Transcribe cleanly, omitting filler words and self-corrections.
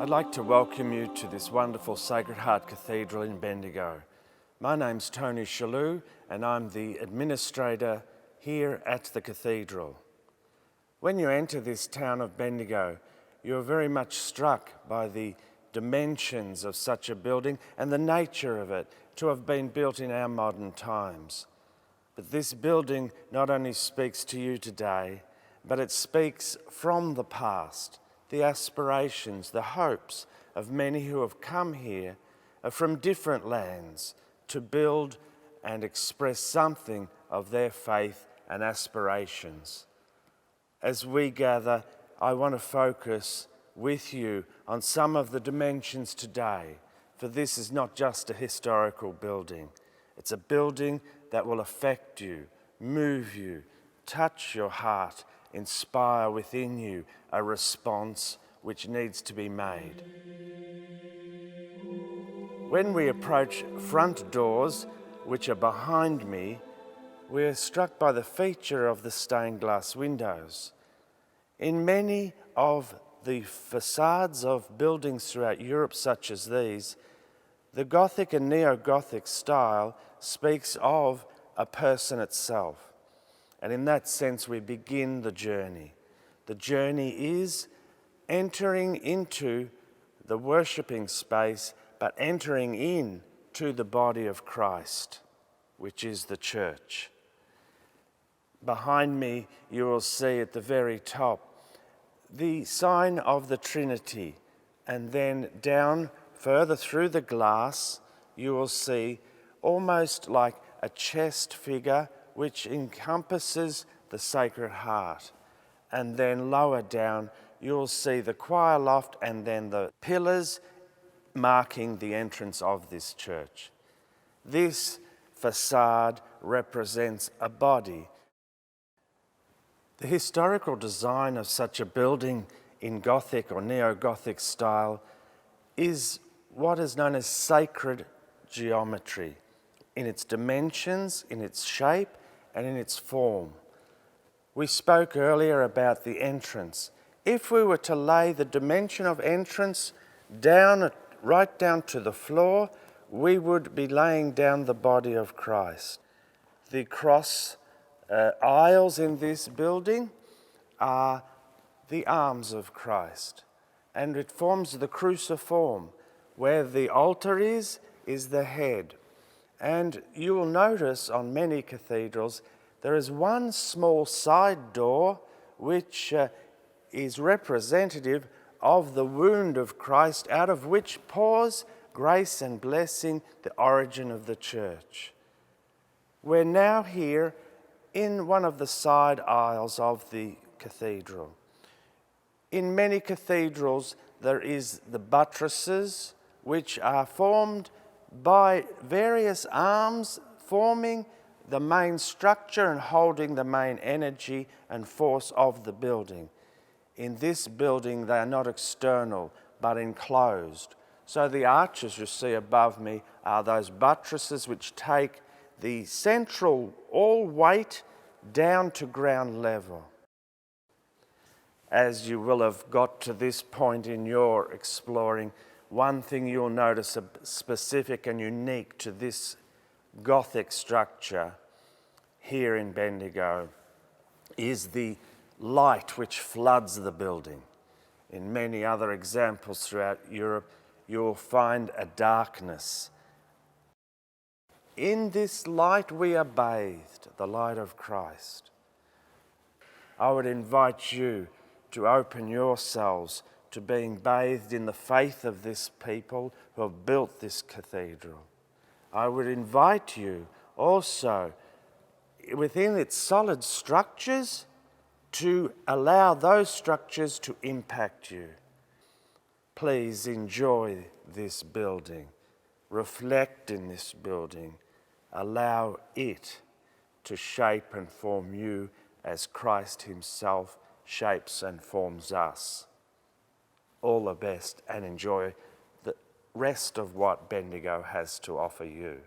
I'd like to welcome you to this wonderful Sacred Heart Cathedral in Bendigo. My name's Tony Shallue and I'm the administrator here at the cathedral. When you enter this town of Bendigo, you're very much struck by the dimensions of such a building and the nature of it to have been built in our modern times. But this building not only speaks to you today, but it speaks from the past, the aspirations, the hopes of many who have come here from different lands to build and express something of their faith and aspirations. As we gather, I want to focus with you on some of the dimensions today, for this is not just a historical building. It's a building that will affect you, move you, touch your heart, inspire within you a response which needs to be made. When we approach front doors, which are behind me, we are struck by the feature of the stained glass windows. In many of the facades of buildings throughout Europe such as these, the Gothic and Neo-Gothic style speaks of a person itself. And in that sense, we begin the journey. The journey is entering into the worshipping space, but entering in to the body of Christ, which is the church. Behind me, you will see at the very top the sign of the Trinity, and then down further through the glass, you will see almost like a chest figure which encompasses the Sacred Heart. And then lower down, you'll see the choir loft and then the pillars marking the entrance of this church. This facade represents a body. The historical design of such a building in Gothic or Neo-Gothic style is what is known as sacred geometry, in its dimensions, in its shape, and in its form. We spoke earlier about the entrance. If we were to lay the dimension of entrance down, right down to the floor, we would be laying down the body of Christ. The cross aisles in this building are the arms of Christ, and it forms the cruciform. Where the altar is the head. And you will notice on many cathedrals there is one small side door which is representative of the wound of Christ, out of which pours grace and blessing, the origin of the church. We're now here in one of the side aisles of the cathedral. In many cathedrals there is the buttresses, which are formed by various arms forming the main structure and holding the main energy and force of the building. In this building, they are not external, but enclosed. So the arches you see above me are those buttresses which take the central all weight down to ground level. As you will have got to this point in your exploring, one thing you'll notice specific and unique to this Gothic structure here in Bendigo is the light which floods the building. In many other examples throughout Europe, you'll find a darkness. In this light we are bathed, the light of Christ. I would invite you to open yourselves to being bathed in the faith of this people who have built this cathedral. I would invite you also, within its solid structures, to allow those structures to impact you. Please enjoy this building, reflect in this building, allow it to shape and form you as Christ himself shapes and forms us. All the best and enjoy the rest of what Bendigo has to offer you.